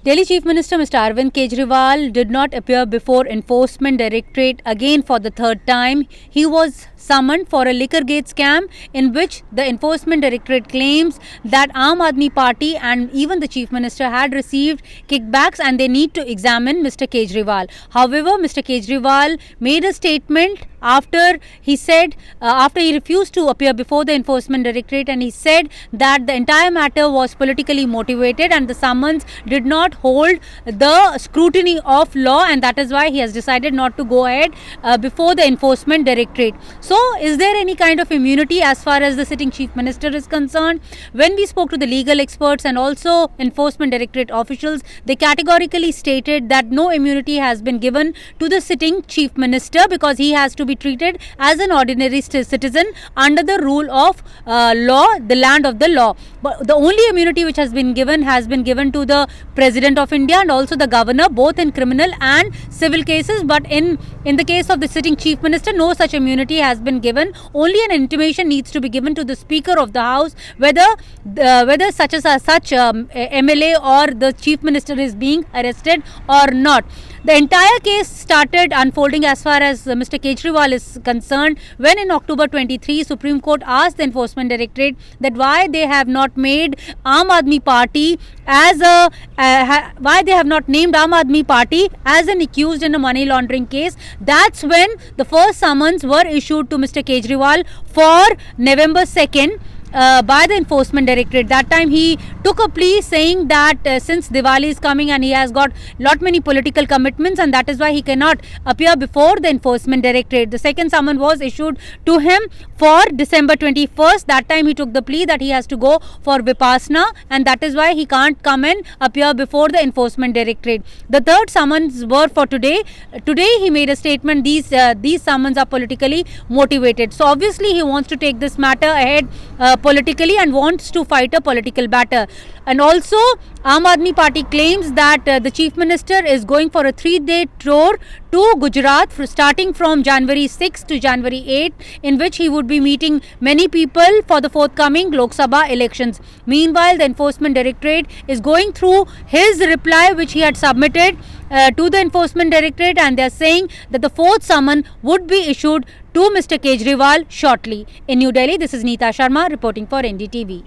Delhi Chief Minister Mr. Arvind Kejriwal did not appear before Enforcement Directorate again for the third time. He was summoned for a liquor gate scam in which the Enforcement Directorate claims that Aam Aadmi Party and even the Chief Minister had received kickbacks and they need to examine Mr. Kejriwal. However, Mr. Kejriwal made a statement after he said, after he refused to appear before the Enforcement Directorate, and he said that the entire matter was politically motivated and the summons did not hold the scrutiny of law, and that is why he has decided not to go ahead before the Enforcement Directorate. So, is there any kind of immunity as far as the sitting Chief Minister is concerned? When we spoke to the legal experts and also Enforcement Directorate officials, they categorically stated that no immunity has been given to the sitting Chief Minister because he has to be treated as an ordinary citizen under the rule of law, the land of the law. But the only immunity which has been given to the President of India and also the Governor, both in criminal and civil cases. But in the case of the sitting Chief Minister, no such immunity has been given. Only an intimation needs to be given to the Speaker of the House whether such MLA or the Chief Minister is being arrested or not. The entire case started unfolding as far as Mr. Kejriwal is concerned when in October 23, Supreme Court asked the Enforcement Directorate that why they have not made Aam Aadmi Party as why they have not named Aam Aadmi Party as an accused in a money laundering case. That's when the first summons were issued to Mr. Kejriwal for November 2nd. By the Enforcement Directorate. That time he took a plea saying that since Diwali is coming and he has got many political commitments and that is why he cannot appear before the Enforcement Directorate. The second summon was issued to him for December 21st. That time he took the plea that he has to go for Vipassana and that is why he can't come and appear before the Enforcement Directorate. The third summons were for today. Today he made a statement these summons are politically motivated. So obviously he wants to take this matter ahead politically and wants to fight a political battle. And also Aam Aadmi Party claims that the Chief Minister is going for a 3-day tour to Gujarat starting from January 6 to January 8, in which he would be meeting many people for the forthcoming Lok Sabha elections. Meanwhile, the Enforcement Directorate is going through his reply which he had submitted to the Enforcement Directorate, and they are saying that the fourth summon would be issued to Mr. Kejriwal shortly. In New Delhi, this is Neeta Sharma reporting for NDTV.